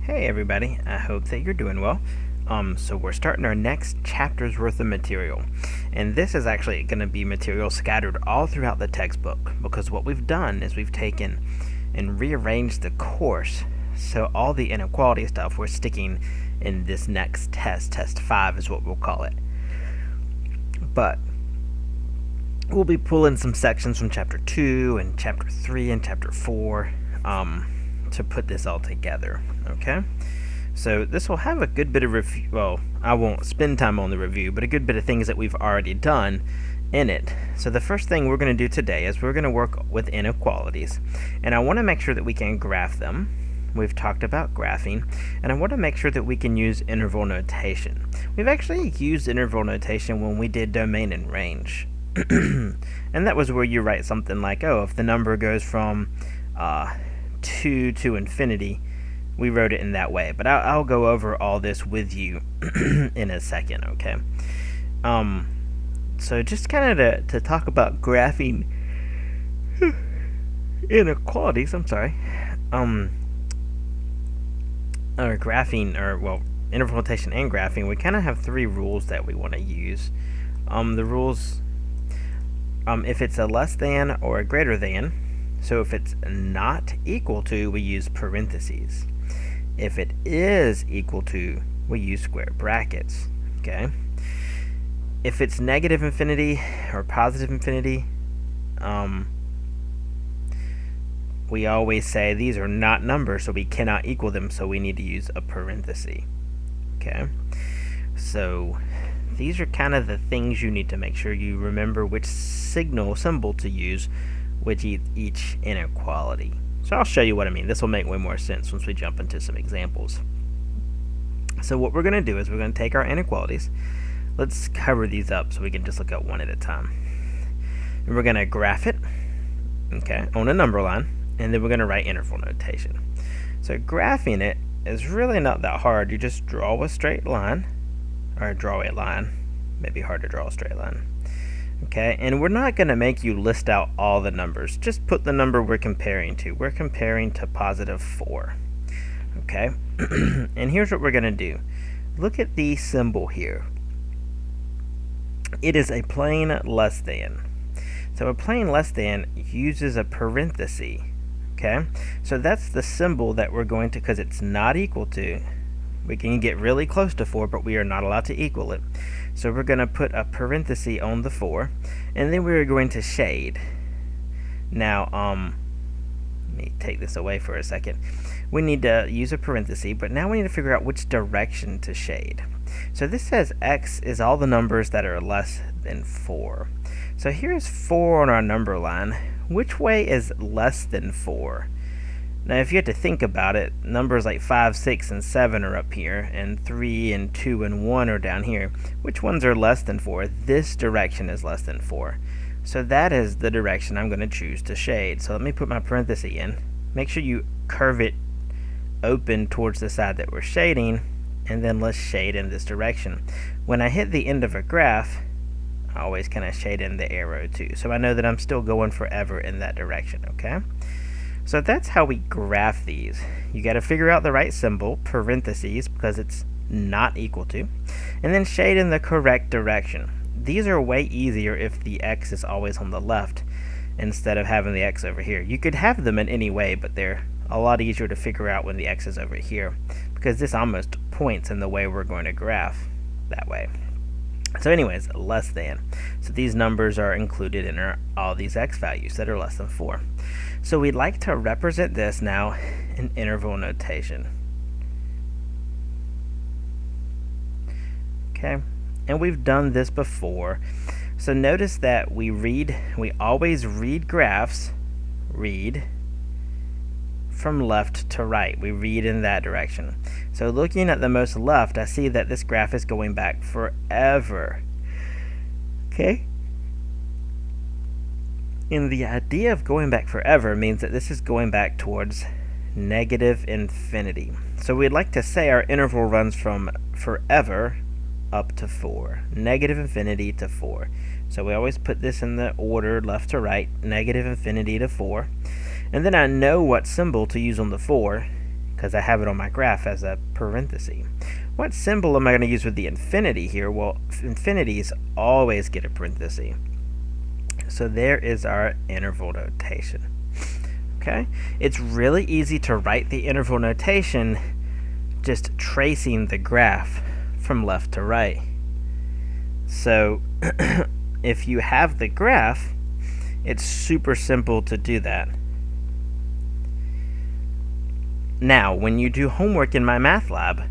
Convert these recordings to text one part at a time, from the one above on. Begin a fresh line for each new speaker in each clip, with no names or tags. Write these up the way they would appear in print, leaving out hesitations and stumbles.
Hey everybody, I hope that you're doing well. So we're starting our next chapter's worth of material. And this is actually going to be material scattered all throughout the textbook, because what we've done is we've taken and rearranged the course. So all the inequality stuff we're sticking in this next test, test 5 is what we'll call it. But we'll be pulling some sections from chapter 2 and chapter 3 and chapter 4 to put this all together, okay? So this will have a good bit of review. Well, I won't spend time on the review, but a good bit of things that we've already done in it. So the first thing we're going to do today is we're going to work with inequalities, and I want to make sure that we can graph them. We've talked about graphing, and I want to make sure that we can use interval notation. We've actually used interval notation when we did domain and range. And that was where you write something like, oh, if the number goes from 2 to infinity, we wrote it in that way. But I'll go over all this with you in a second, okay? So just kind of to talk about graphing inequalities, or graphing, interval notation and graphing, we kind of have 3 rules that we want to use. The rules, if it's a less than or a greater than, so if it's not equal to, we use parentheses. If it is equal to, we use square brackets, okay? If it's negative infinity or positive infinity, we always say these are not numbers, so we cannot equal them, so we need to use a parenthesis, okay? So these are kind of the things you need to make sure you remember which symbol to use with each inequality. So I'll show you what I mean. This will make way more sense once we jump into some examples. So what we're going to do is we're going to take our inequalities. Let's cover these up so we can just look at one at a time. And we're going to graph it, okay, on a number line, and then we're going to write interval notation. So graphing it is really not that hard. You just draw a straight line, or draw a line. Maybe hard to draw a straight line. Okay, and we're not going to make you list out all the numbers. Just put the number we're comparing to. We're comparing to positive 4. Okay, and here's what we're going to do. Look at the symbol here. It is a plain less than. So a plain less than uses a parenthesis. Okay, so that's the symbol that we're going to, because it's not equal to. We can get really close to 4, but we are not allowed to equal it. So we're going to put a parenthesis on the 4, and then we're going to shade. Now, let me take this away for a second. We need to use a parenthesis, but now we need to figure out which direction to shade. So this says x is all the numbers that are less than 4. So here's 4 on our number line. Which way is less than 4? Now, if you have to think about it, numbers like 5, 6, and 7 are up here, and 3, and 2, and 1 are down here. Which ones are less than 4? This direction is less than 4. So that is the direction I'm going to choose to shade. So let me put my parenthesis in. Make sure you curve it open towards the side that we're shading, and then let's shade in this direction. When I hit the end of a graph, I always kind of shade in the arrow too. So I know that I'm still going forever in that direction, okay? So that's how we graph these. You got to figure out the right symbol, parentheses, because it's not equal to, and then shade in the correct direction. These are way easier if the x is always on the left instead of having the x over here. You could have them in any way, but they're a lot easier to figure out when the x is over here, because this almost points in the way we're going to graph that way. So anyways, less than. So these numbers are included in all these x values that are less than 4. So we'd like to represent this now in interval notation. Okay, and we've done this before. So notice that we always read graphs, from left to right. We read in that direction. So looking at the most left, I see that this graph is going back forever. Okay? And the idea of going back forever means that this is going back towards negative infinity. So we'd like to say our interval runs from forever up to 4. Negative infinity to 4. So we always put this in the order left to right, negative infinity to 4. And then I know what symbol to use on the 4, because I have it on my graph as a parenthesis. What symbol am I going to use with the infinity here? Well, infinities always get a parenthesis. So there is our interval notation. Okay? It's really easy to write the interval notation just tracing the graph from left to right. So if you have the graph, it's super simple to do that. Now, when you do homework in my math lab,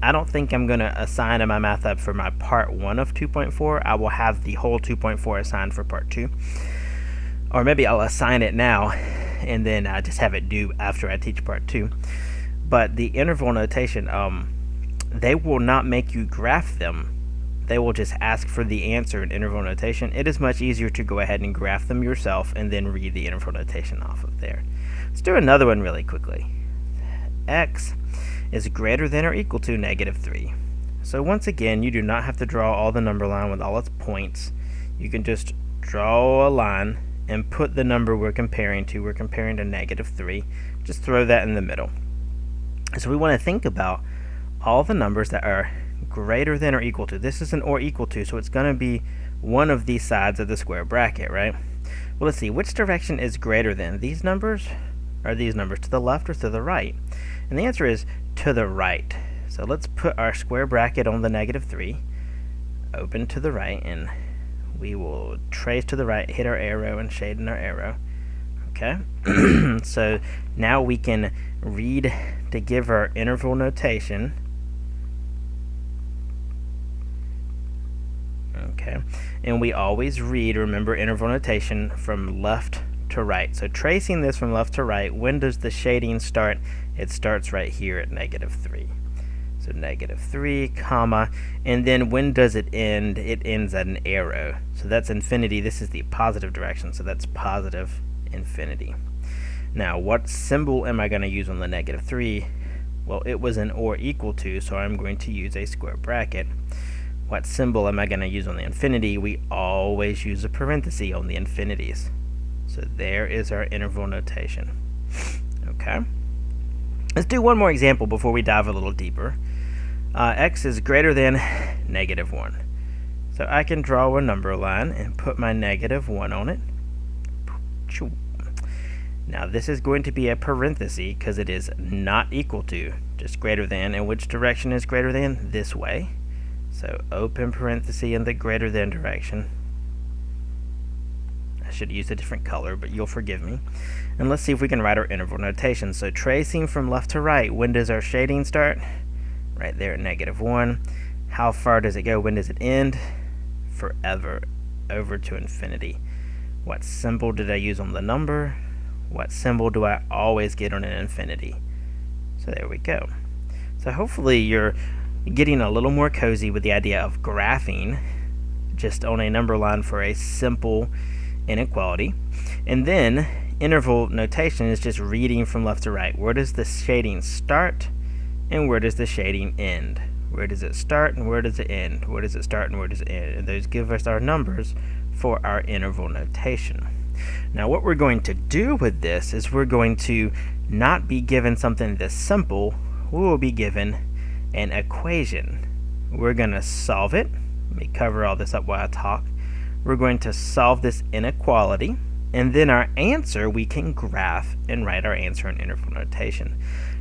I don't think I'm going to assign in my math lab for my part 1 of 2.4. I will have the whole 2.4 assigned for part 2. Or maybe I'll assign it now and then I just have it due after I teach part 2. But the interval notation, they will not make you graph them. They will just ask for the answer in interval notation. It is much easier to go ahead and graph them yourself and then read the interval notation off of there. Let's do another one really quickly. X is greater than or equal to -3. So once again, you do not have to draw all the number line with all its points. You can just draw a line and put the number we're comparing to. We're comparing to -3. Just throw that in the middle. So we want to think about all the numbers that are greater than or equal to. This is an or equal to, so it's going to be one of these sides of the square bracket, right? Well, let's see. Which direction is greater than? These numbers? Are these numbers to the left or to the right? And the answer is to the right. So let's put our square bracket on the -3, open to the right, and we will trace to the right, hit our arrow, and shade in our arrow. Okay? So now we can read to give our interval notation. Okay, and we always read, remember, interval notation from left to right. So tracing this from left to right, when does the shading start? It starts right here at -3. So -3, comma, and then when does it end? It ends at an arrow. So that's infinity. This is the positive direction, so that's positive infinity. Now, what symbol am I going to use on the -3? Well, it was an or equal to, so I'm going to use a square bracket. What symbol am I going to use on the infinity? We always use a parenthesis on the infinities. So there is our interval notation. Okay. Let's do one more example before we dive a little deeper. X is greater than -1. So I can draw a number line and put my -1 on it. Now this is going to be a parenthesis because it is not equal to, just greater than. And which direction is greater than? This way. So open parenthesis in the greater than direction. I should use a different color, but you'll forgive me. And let's see if we can write our interval notation. So tracing from left to right, when does our shading start? Right there at -1. How far does it go? When does it end? Forever, over to infinity. What symbol did I use on the number? What symbol do I always get on an infinity? So there we go. So hopefully you're getting a little more cozy with the idea of graphing just on a number line for a simple inequality. And then interval notation is just reading from left to right. Where does the shading start and where does the shading end? Where does it start and where does it end? Where does it start and where does it end? And those give us our numbers for our interval notation. Now what we're going to do with this is we're going to not be given something this simple. We will be given an equation. We're going to solve it. Let me cover all this up while I talk. We're going to solve this inequality, and then our answer we can graph and write our answer in interval notation.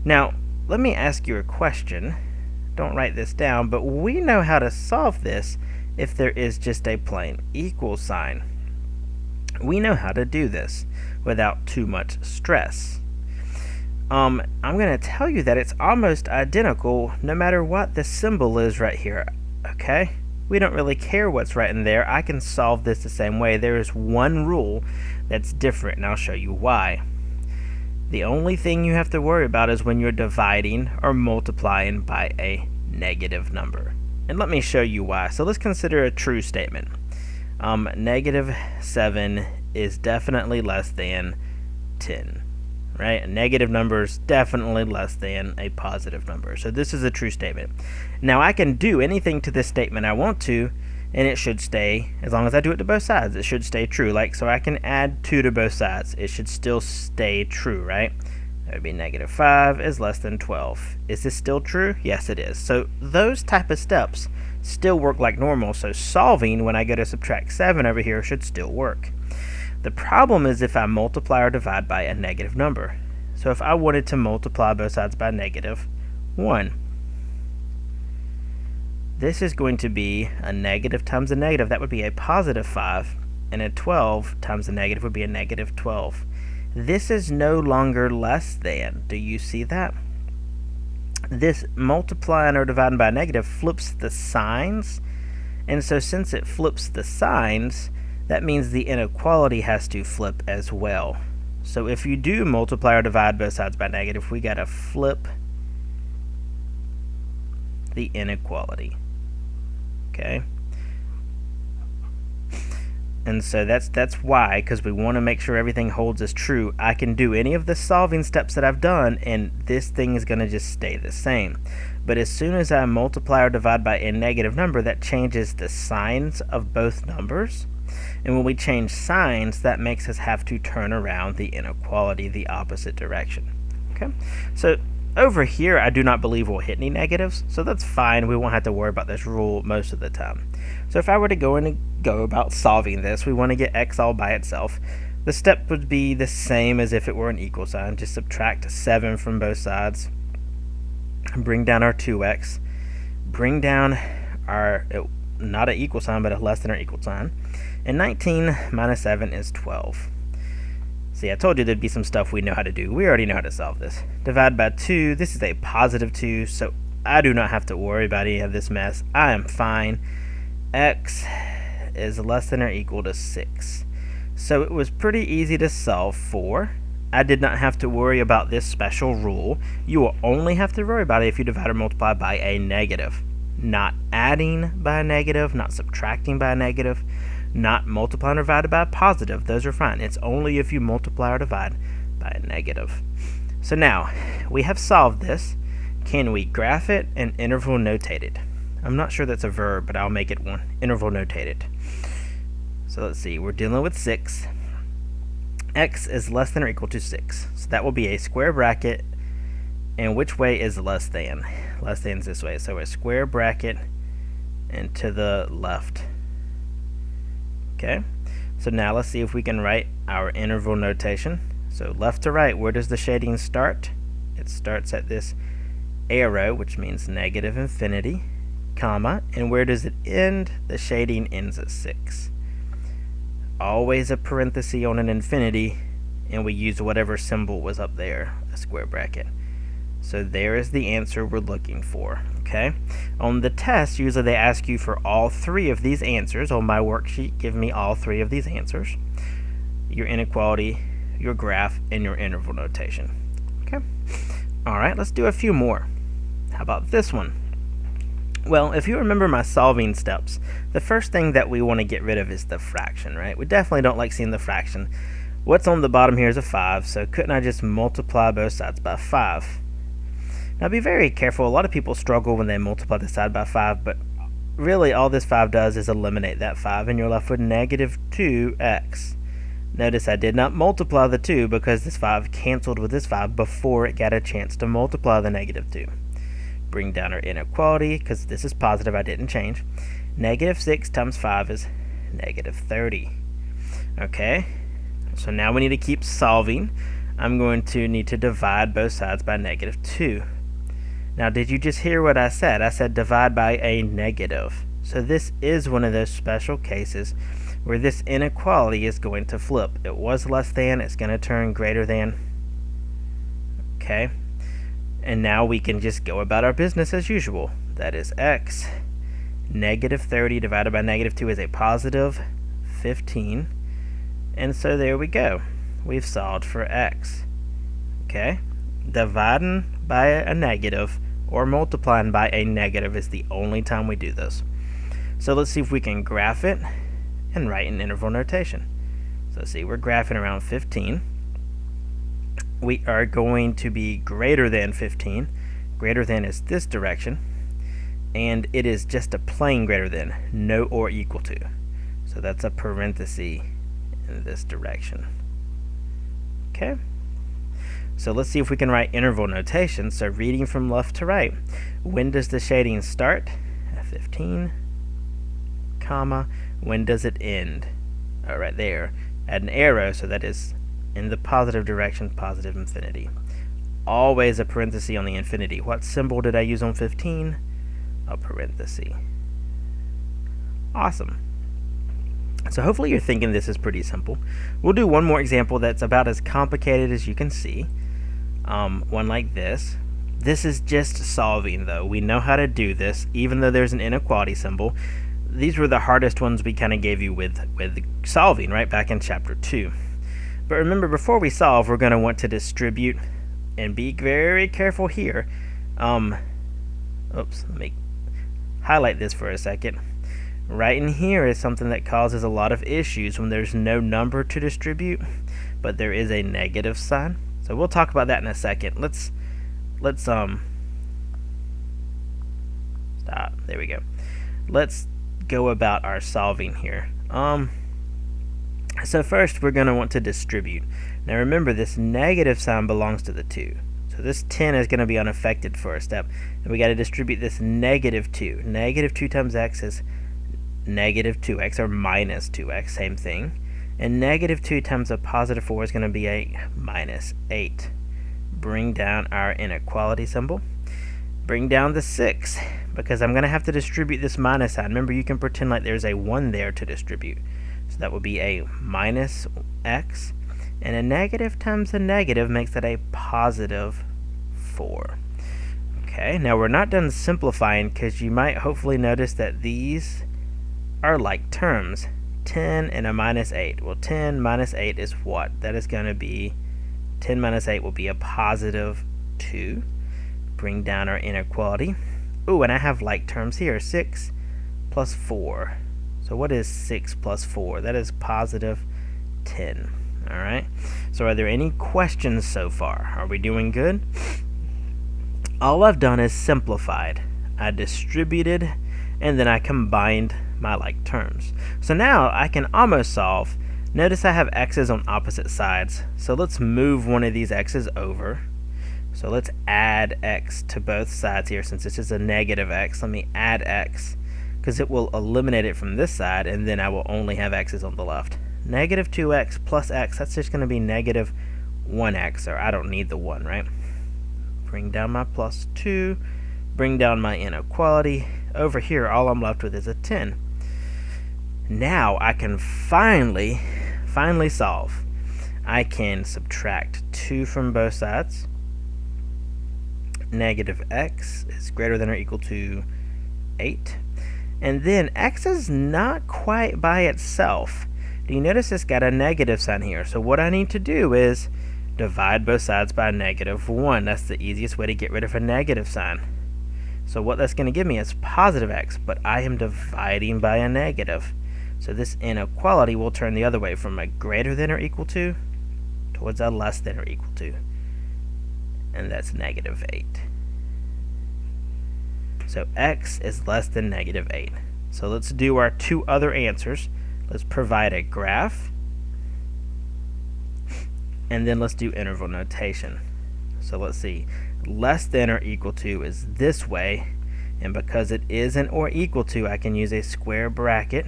Now, let me ask you a question. Don't write this down, but we know how to solve this if there is just a plain equal sign. We know how to do this without too much stress. I'm going to tell you that it's almost identical no matter what the symbol is right here, okay? We don't really care what's right in there. I can solve this the same way. There is one rule that's different, and I'll show you why. The only thing you have to worry about is when you're dividing or multiplying by a negative number. And let me show you why. So let's consider a true statement. -7 is definitely less than 10. Right? A negative number is definitely less than a positive number. So this is a true statement. Now I can do anything to this statement I want to, and it should stay, as long as I do it to both sides, it should stay true. Like, so I can add 2 to both sides. It should still stay true, right? That would be negative 5 is less than 12. Is this still true? Yes, it is. So those type of steps still work like normal, so solving when I go to subtract 7 over here should still work. The problem is if I multiply or divide by a negative number. So if I wanted to multiply both sides by negative 1, this is going to be a negative times a negative. That would be a positive 5, and a 12 times a negative would be a negative 12. This is no longer less than. Do you see that? This multiplying or dividing by a negative flips the signs, and so since it flips the signs, that means the inequality has to flip as well. So if you do multiply or divide both sides by negative, we got to flip the inequality. Okay? And so that's why, because we want to make sure everything holds as true, I can do any of the solving steps that I've done, and this thing is going to just stay the same. But as soon as I multiply or divide by a negative number, that changes the signs of both numbers. And when we change signs, that makes us have to turn around the inequality the opposite direction. Okay? So over here, I do not believe we'll hit any negatives, so that's fine. We won't have to worry about this rule most of the time. So if I were to go about solving this, we want to get x all by itself. The step would be the same as if it were an equal sign. Just subtract 7 from both sides. Bring down our 2x. Bring down our, not an equal sign, but a less than or equal sign. And 19 minus 7 is 12. See, I told you there'd be some stuff we know how to do. We already know how to solve this. Divide by 2. This is a positive 2, so I do not have to worry about any of this mess. I am fine. X is less than or equal to 6. So it was pretty easy to solve for. I did not have to worry about this special rule. You will only have to worry about it if you divide or multiply by a negative. Not adding by a negative, not subtracting by a negative, not multiplying or divided by a positive. Those are fine. It's only if you multiply or divide by a negative. So now, we have solved this. Can we graph it and interval notate it? I'm not sure that's a verb, but I'll make it one. Interval notated. So let's see. We're dealing with 6. X is less than or equal to 6. So that will be a square bracket. And which way is less than? Less than is this way. So a square bracket and to the left. Okay. So now let's see if we can write our interval notation. So left to right, where does the shading start? It starts at this arrow, which means negative infinity, comma, and where does it end? The shading ends at 6. Always a parenthesis on an infinity, and we use whatever symbol was up there, a square bracket. So there is the answer we're looking for. Okay. On the test, usually they ask you for all 3 of these answers. On my worksheet, give me all 3 of these answers. Your inequality, your graph, and your interval notation. Okay. All right, let's do a few more. How about this one? Well, if you remember my solving steps, the first thing that we want to get rid of is the fraction, right? We definitely don't like seeing the fraction. What's on the bottom here is a 5, so couldn't I just multiply both sides by 5? Now be very careful. A lot of people struggle when they multiply this side by 5, but really all this 5 does is eliminate that 5, and you're left with negative 2x. Notice I did not multiply the 2 because this 5 canceled with this 5 before it got a chance to multiply the negative 2. Bring down our inequality, because this is positive, I didn't change. Negative 6 times 5 is negative 30. Okay, so now we need to keep solving. I'm going to need to divide both sides by negative 2. Now, did you just hear what I said? I said divide by a negative. So this is one of those special cases where this inequality is going to flip. It was less than, it's going to turn greater than. Okay. And now we can just go about our business as usual. That is x. Negative 30 divided by negative 2 is a positive 15. And so there we go. We've solved for x. Okay? Dividing by a negative or multiplying by a negative is the only time we do this. So let's see if we can graph it and write an interval notation. So let's see, we're graphing around 15. We are going to be greater than 15. Greater than is this direction. And it is just a plain greater than, no or equal to. So that's a parenthesis in this direction. Okay? So let's see if we can write interval notation. So reading from left to right, when does the shading start? At 15, comma, when does it end? Oh, right there. Add an arrow, so that is in the positive direction, positive infinity. Always a parenthesis on the infinity. What symbol did I use on 15? A parenthesis. Awesome. So hopefully you're thinking this is pretty simple. We'll do one more example that's about as complicated as you can see. One like this. This is just solving, though. We know how to do this, even though there's an inequality symbol. These were the hardest ones we kind of gave you with solving, right, back in chapter 2. But remember, before we solve, we're going to want to distribute, and be very careful here. Let me highlight this for a second. Right in here is something that causes a lot of issues when there's no number to distribute, but there is a negative sign. So we'll talk about that in a second. Let's stop. There we go. Let's go about our solving here. So first we're going to want to distribute. Now remember, this negative sign belongs to the 2. So this 10 is going to be unaffected for a step. And we got to distribute this negative 2. Negative 2 times x is negative 2x, or minus 2x, same thing. And negative 2 times a positive 4 is going to be a minus 8. Bring down our inequality symbol. Bring down the 6, because I'm going to have to distribute this minus sign. Remember, you can pretend like there's a 1 there to distribute. So that would be a minus x. And a negative times a negative makes that a positive 4. Okay, now we're not done simplifying, because you might hopefully notice that these are like terms. 10 and a minus 8. Well, 10 minus 8 is what? That is going to be, 10 minus 8 will be a positive 2. Bring down our inequality. Ooh, and I have like terms here. 6 plus 4. So what is 6 plus 4? That is positive 10. Alright, so are there any questions so far? Are we doing good? All I've done is simplified. I distributed, and then I combined my like terms. So now I can almost solve. Notice I have x's on opposite sides. So let's move one of these x's over. So let's add x to both sides here. Since this is a negative x, let me add x, because it will eliminate it from this side, and then I will only have x's on the left. Negative 2x plus x, that's just going to be negative 1x, or I don't need the 1, right? Bring down my plus 2, bring down my inequality. Over here, all I'm left with is a 10. Now I can finally solve. I can subtract 2 from both sides. Negative x is greater than or equal to 8. And then x is not quite by itself. Do you notice it's got a negative sign here? So what I need to do is divide both sides by negative 1. That's the easiest way to get rid of a negative sign. So what that's going to give me is positive x, but I am dividing by a negative. So this inequality will turn the other way, from a greater than or equal to towards a less than or equal to. And that's negative 8. So x is less than negative 8. So let's do our 2 other answers. Let's provide a graph, and then let's do interval notation. So let's see, less than or equal to is this way, and because it isn't or equal to, I can use a square bracket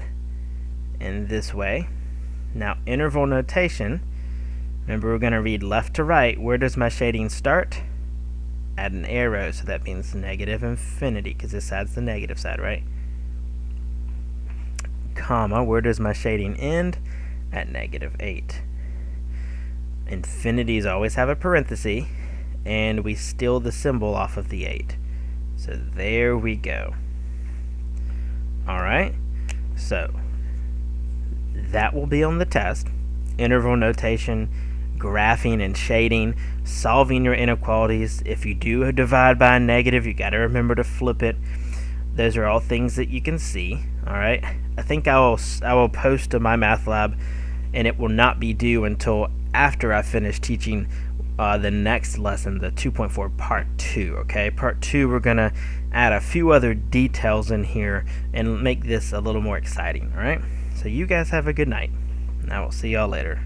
in this way. Now interval notation, remember we're going to read left to right. Where does my shading start? Add an arrow, so that means negative infinity, because this side's the negative side, right? Comma, where does my shading end? At negative 8. Infinities always have a parenthesis, and we steal the symbol off of the 8. So there we go. Alright, so that will be on the test. Interval notation, graphing and shading, solving your inequalities. If you do divide by a negative, you got to remember to flip it. Those are all things that you can see. Alright, I think I will post to my math lab, and it will not be due until after I finish teaching the next lesson, the 2.4 part 2. Okay, part 2, we're gonna add a few other details in here and make this a little more exciting. Alright, so you guys have a good night, and I will see y'all later.